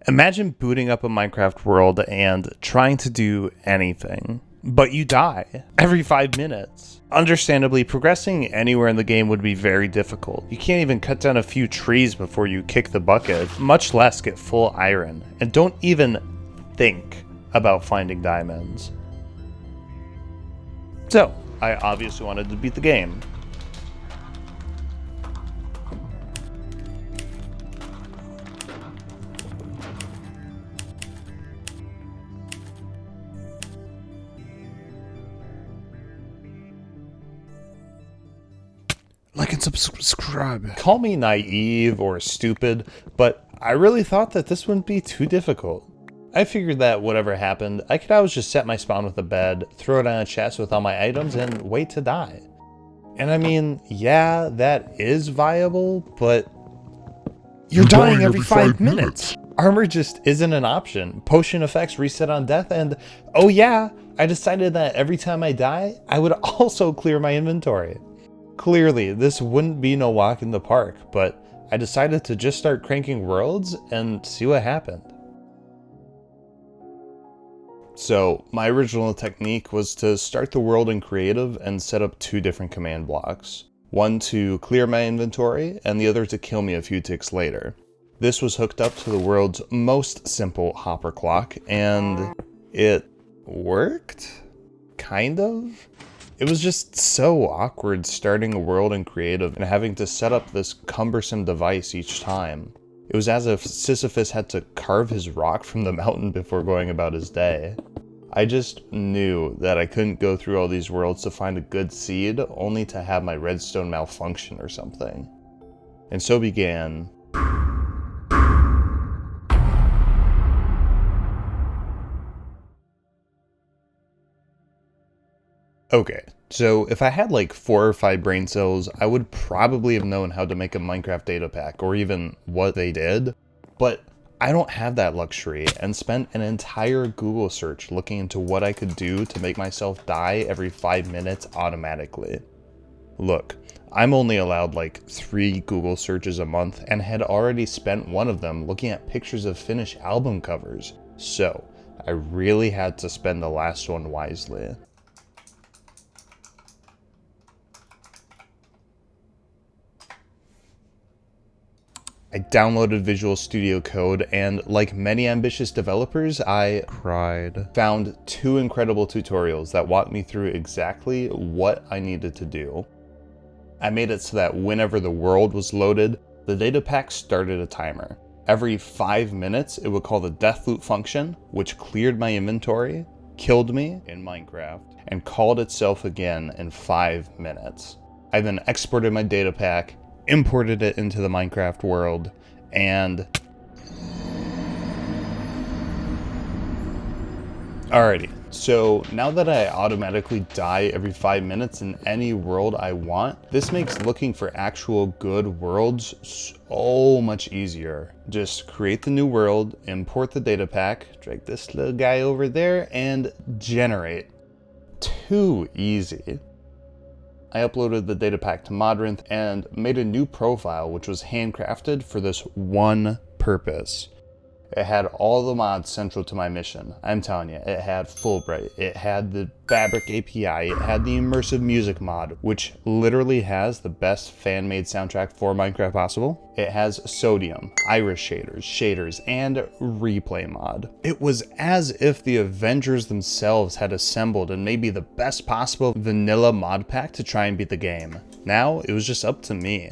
Imagine booting up a Minecraft world and trying to do anything, but you die every 5 minutes. Understandably, progressing anywhere in the game would be very difficult. You can't even cut down a few trees before you kick the bucket, much less get full iron, and don't even think about finding diamonds. So, I obviously wanted to beat the game. Like and subscribe. Call me naive or stupid, but I really thought that this wouldn't be too difficult. I figured that whatever happened, I could always just set my spawn with a bed, throw it on a chest with all my items, and wait to die. And I mean, yeah, that is viable, but you're dying every 5 minutes. Armor just isn't an option. Potion effects reset on death, and oh yeah, I decided that every time I die, I would also clear my inventory. Clearly, this wouldn't be no walk in the park, but I decided to just start cranking worlds and see what happened. So, my original technique was to start the world in creative and set up 2 different command blocks. One to clear my inventory, and the other to kill me a few ticks later. This was hooked up to the world's most simple hopper clock, and it worked? Kind of? It was just so awkward starting a world in creative and having to set up this cumbersome device each time. It was as if Sisyphus had to carve his rock from the mountain before going about his day. I just knew that I couldn't go through all these worlds to find a good seed only to have my redstone malfunction or something. And so began Okay, so if I had like 4 or 5 brain cells, I would probably have known how to make a Minecraft data pack, or even what they did, but I don't have that luxury, and spent an entire Google search looking into what I could do to make myself die every 5 minutes automatically. Look, I'm only allowed like 3 Google searches a month, and had already spent one of them looking at pictures of finished album covers, so I really had to spend the last one wisely. I downloaded Visual Studio Code, and like many ambitious developers, I cried. Found 2 incredible tutorials that walked me through exactly what I needed to do. I made it so that whenever the world was loaded, the data pack started a timer. Every 5 minutes, it would call the death loop function, which cleared my inventory, killed me in Minecraft, and called itself again in 5 minutes. I then exported my data pack, imported it into the Minecraft world, and alrighty, so now that I automatically die every 5 minutes in any world I want, this makes looking for actual good worlds so much easier. Just create the new world, import the data pack, drag this little guy over there, and generate. Too easy. I uploaded the data pack to Modrinth and made a new profile which was handcrafted for this one purpose. It had all the mods central to my mission. I'm telling you, it had Fulbright, it had the Fabric API, it had the immersive music mod, which literally has the best fan-made soundtrack for Minecraft possible. It has sodium, iris shaders, and replay mod. It was as if the Avengers themselves had assembled and made me the best possible vanilla mod pack to try and beat the game. Now, it was just up to me.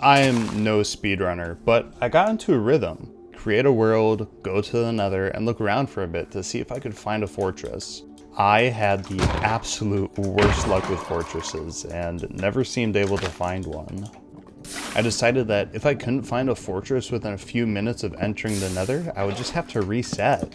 I am no speedrunner, but I got into a rhythm. Create a world, go to another, and look around for a bit to see if I could find a fortress. I had the absolute worst luck with fortresses, and never seemed able to find one. I decided that if I couldn't find a fortress within a few minutes of entering the Nether, I would just have to reset.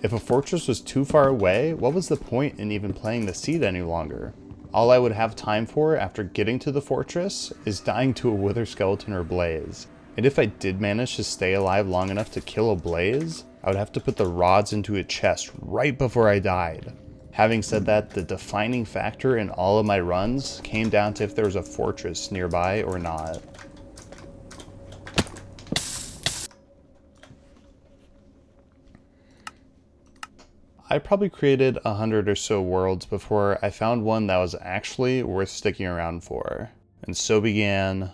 If a fortress was too far away, what was the point in even playing the seed any longer? All I would have time for after getting to the fortress is dying to a wither skeleton or blaze. And if I did manage to stay alive long enough to kill a blaze, I would have to put the rods into a chest right before I died. Having said that, the defining factor in all of my runs came down to if there was a fortress nearby or not. I probably created 100 or so worlds before I found one that was actually worth sticking around for. And so began...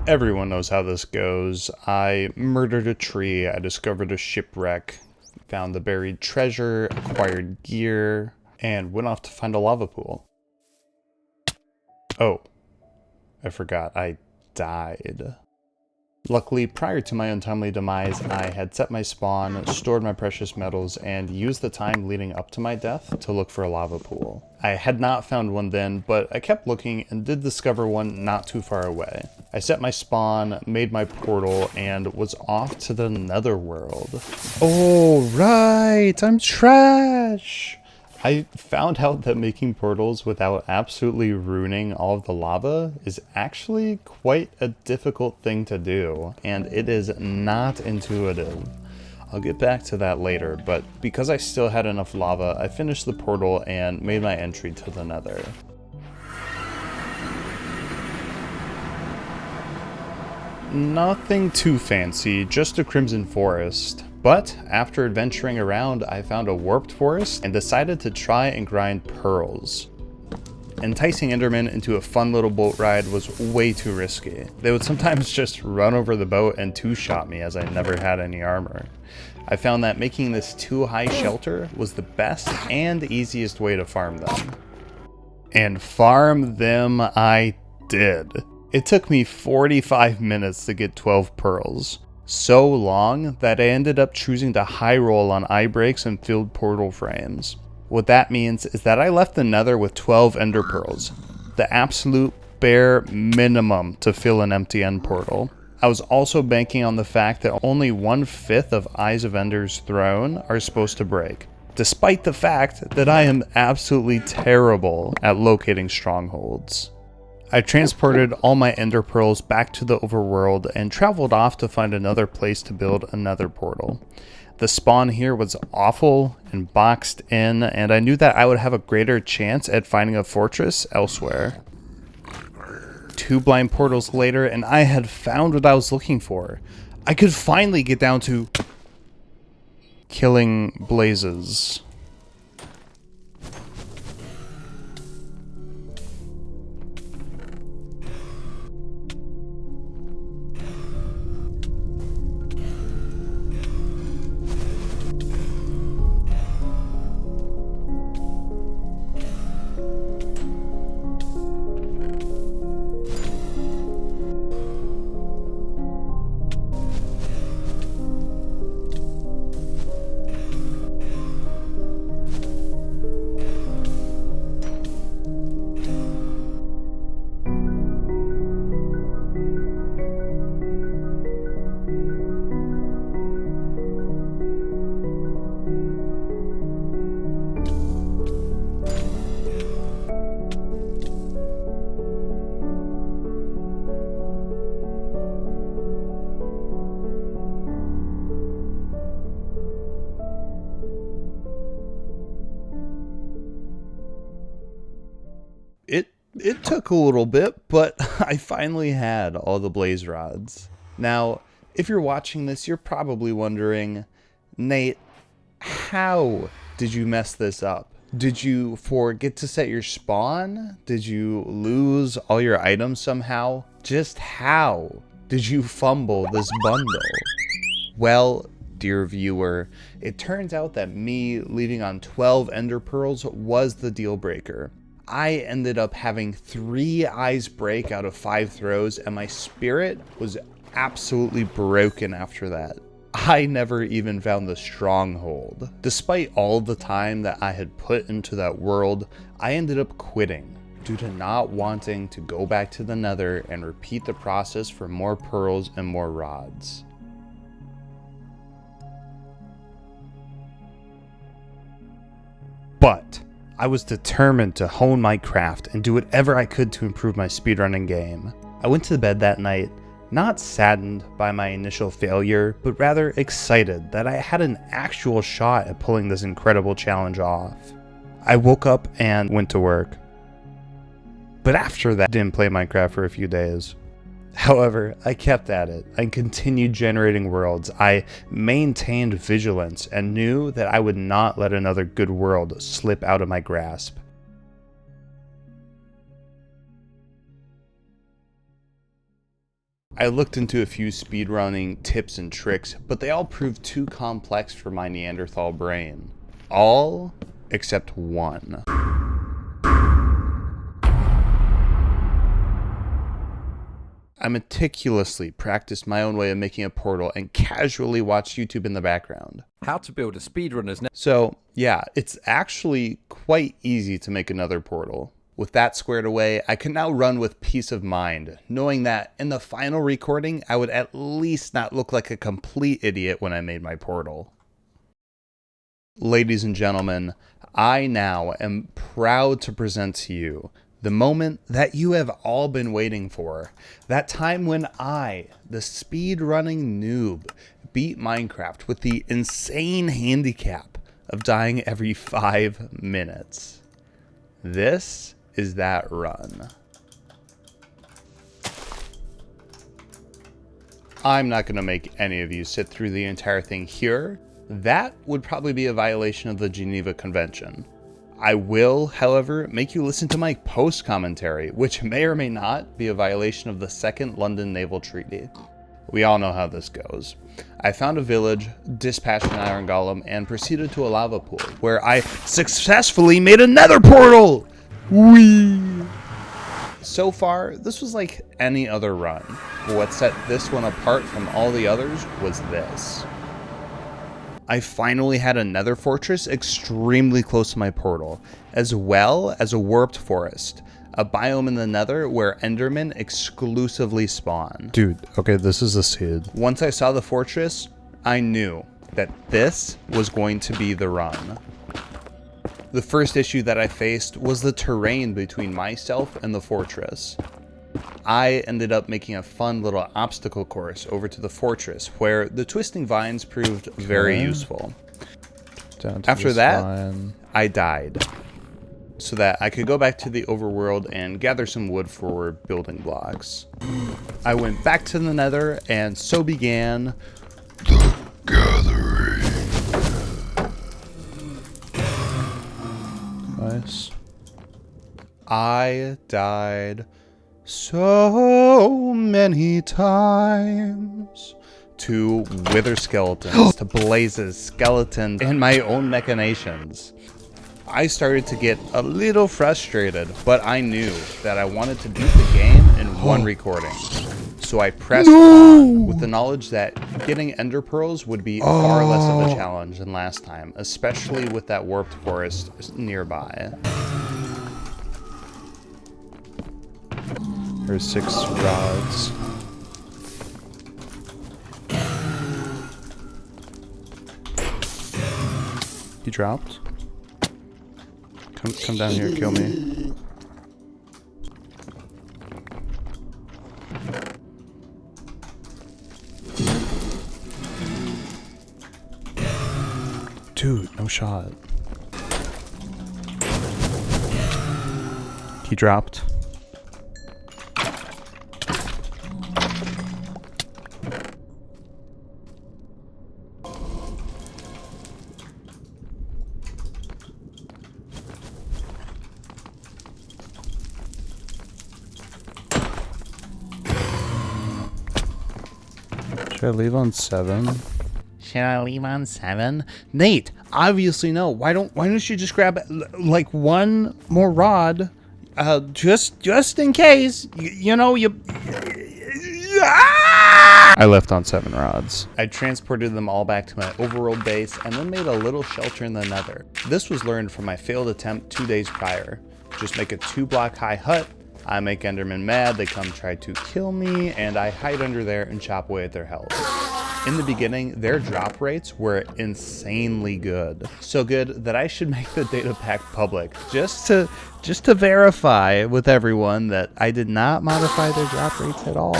Everyone knows how this goes. I murdered a tree, I discovered a shipwreck, found the buried treasure, acquired gear, and went off to find a lava pool. Oh, I forgot, I died. Luckily, prior to my untimely demise, I had set my spawn, stored my precious metals, and used the time leading up to my death to look for a lava pool. I had not found one then, but I kept looking and did discover one not too far away. I set my spawn, made my portal, and was off to the netherworld. Oh, right! I'm trash! I found out that making portals without absolutely ruining all of the lava is actually quite a difficult thing to do, and it is not intuitive. I'll get back to that later, but because I still had enough lava, I finished the portal and made my entry to the nether. Nothing too fancy, just a crimson forest. But after adventuring around, I found a warped forest and decided to try and grind pearls. Enticing Endermen into a fun little boat ride was way too risky. They would sometimes just run over the boat and two-shot me as I never had any armor. I found that making this too high shelter was the best and easiest way to farm them. And farm them I did. It took me 45 minutes to get 12 pearls. So long that I ended up choosing to high roll on eye breaks and filled portal frames. What that means is that I left the nether with 12 ender pearls, the absolute bare minimum to fill an empty end portal. I was also banking on the fact that only 1/5 of Eyes of Ender's throne are supposed to break, despite the fact that I am absolutely terrible at locating strongholds. I transported all my ender pearls back to the overworld and traveled off to find another place to build another portal. The spawn here was awful and boxed in, and I knew that I would have a greater chance at finding a fortress elsewhere. 2 blind portals later, and I had found what I was looking for. I could finally get down to killing blazes. It took a little bit, but I finally had all the blaze rods. Now, if you're watching this, you're probably wondering, Nate, how did you mess this up? Did you forget to set your spawn? Did you lose all your items somehow? Just how did you fumble this bundle? Well, dear viewer, it turns out that me leaving on 12 ender pearls was the deal breaker. I ended up having 3 eyes break out of 5 throws, and my spirit was absolutely broken after that. I never even found the stronghold. Despite all the time that I had put into that world, I ended up quitting due to not wanting to go back to the nether and repeat the process for more pearls and more rods. But I was determined to hone my craft and do whatever I could to improve my speedrunning game. I went to bed that night, not saddened by my initial failure, but rather excited that I had an actual shot at pulling this incredible challenge off. I woke up and went to work. But after that, I didn't play Minecraft for a few days. However, I kept at it. I continued generating worlds. I maintained vigilance and knew that I would not let another good world slip out of my grasp. I looked into a few speedrunning tips and tricks, but they all proved too complex for my Neanderthal brain. All except one. I meticulously practiced my own way of making a portal and casually watched YouTube in the background. How to build a speedrunner's net. So yeah, it's actually quite easy to make another portal. With that squared away, I can now run with peace of mind, knowing that in the final recording, I would at least not look like a complete idiot when I made my portal. Ladies and gentlemen, I now am proud to present to you the moment that you have all been waiting for. That time when I, the speedrunning noob, beat Minecraft with the insane handicap of dying every 5 minutes. This is that run. I'm not going to make any of you sit through the entire thing here. That would probably be a violation of the Geneva Convention. I will, however, make you listen to my post-commentary, which may or may not be a violation of the Second London Naval Treaty. We all know how this goes. I found a village, dispatched an iron golem, and proceeded to a lava pool, where I successfully made a nether portal! Whee! So far, this was like any other run, but what set this one apart from all the others was this. I finally had a nether fortress extremely close to my portal, as well as a warped forest, a biome in the nether where endermen exclusively spawn. Dude, okay, this is a seed. Once I saw the fortress, I knew that this was going to be the run. The first issue that I faced was the terrain between myself and the fortress. I ended up making a fun little obstacle course over to the fortress, where the twisting vines proved very useful. After that, I died, so that I could go back to the overworld and gather some wood for building blocks. I went back to the nether, and so began the gathering. Nice. I died so many times to wither skeletons, to blazes, skeletons, and my own machinations. I started to get a little frustrated, but I knew that I wanted to beat the game in one recording. So I pressed on with the knowledge that getting ender pearls would be far less of a challenge than last time, especially with that warped forest nearby. There's 6 rods. He dropped. Come down here, kill me. Dude, no shot. He dropped. Should I leave on 7? Should I leave on 7? Nate, obviously no. Why don't you just grab like one more rod, just in case. You know you. I left on 7 rods. I transported them all back to my overworld base and then made a little shelter in the nether. This was learned from my failed attempt 2 days prior. Just make a 2-block high hut. I make endermen mad, they come try to kill me, and I hide under there and chop away at their health. In the beginning, their drop rates were insanely good. So good that I should make the data pack public, just to verify with everyone that I did not modify their drop rates at all.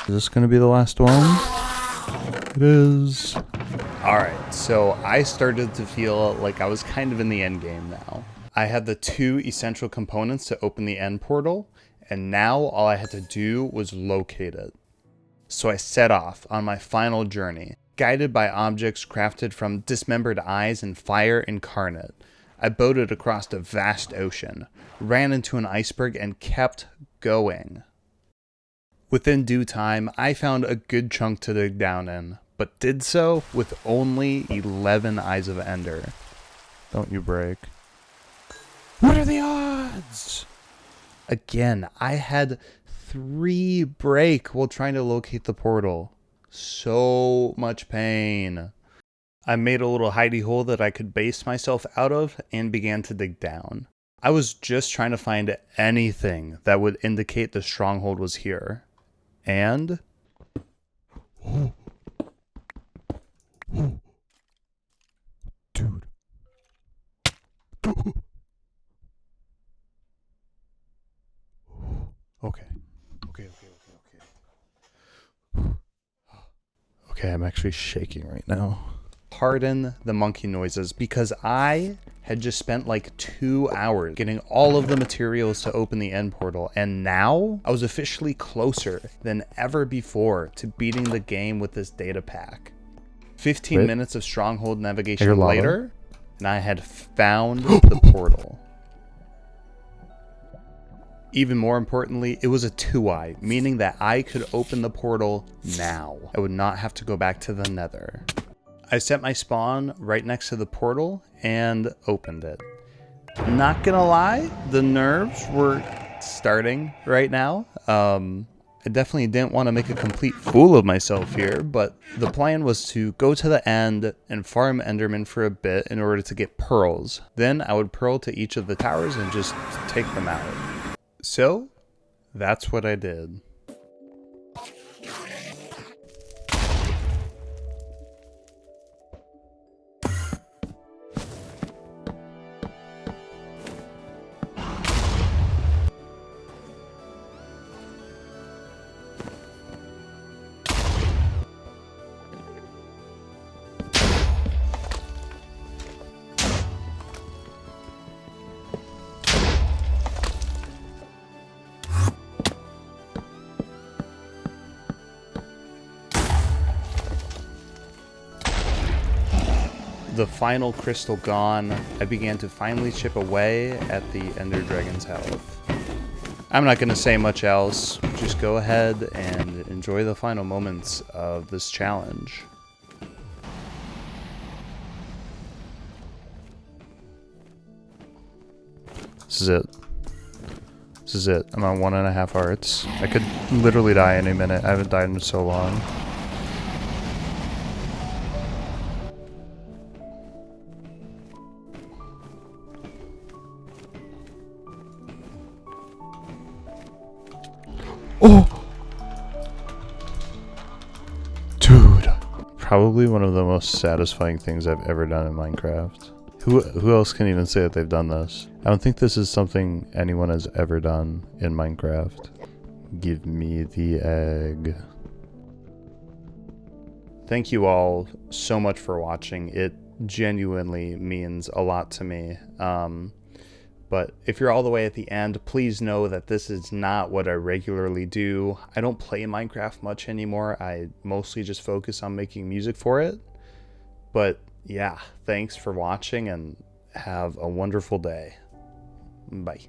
Is this gonna be the last one? It is. Alright, so I started to feel like I was kind of in the end game now. I had the 2 essential components to open the end portal, and now all I had to do was locate it. So I set off on my final journey, guided by objects crafted from dismembered eyes and fire incarnate. I boated across a vast ocean, ran into an iceberg, and kept going. Within due time, I found a good chunk to dig down in, but did so with only 11 Eyes of Ender. Don't you break. What are the odds? Again, I had 3 break while trying to locate the portal. So much pain. I made a little hidey hole that I could base myself out of and began to dig down. I was just trying to find anything that would indicate the stronghold was here. And... Dude. Okay. Okay, I'm actually shaking right now. Pardon the monkey noises, because I had just spent like 2 hours getting all of the materials to open the end portal, and now I was officially closer than ever before to beating the game with this data pack. 15 minutes of stronghold navigation later, and I had found the portal. Even more importantly, it was a 2-eye, meaning that I could open the portal now. I would not have to go back to the nether. I set my spawn right next to the portal and opened it. Not gonna lie, the nerves were starting right now. I definitely didn't want to make a complete fool of myself here, but the plan was to go to the end and farm Enderman for a bit in order to get pearls. Then I would pearl to each of the towers and just take them out. So, that's what I did. The final crystal gone, I began to finally chip away at the Ender Dragon's health. I'm not going to say much else, just go ahead and enjoy the final moments of this challenge. This is it. This is it. I'm on 1.5 hearts. I could literally die any minute. I haven't died in so long. Oh! Dude. Probably one of the most satisfying things I've ever done in Minecraft. Who else can even say that they've done this? I don't think this is something anyone has ever done in Minecraft. Give me the egg. Thank you all so much for watching. It genuinely means a lot to me. But if you're all the way at the end, please know that this is not what I regularly do. I don't play Minecraft much anymore. I mostly just focus on making music for it. But yeah, thanks for watching and have a wonderful day. Bye.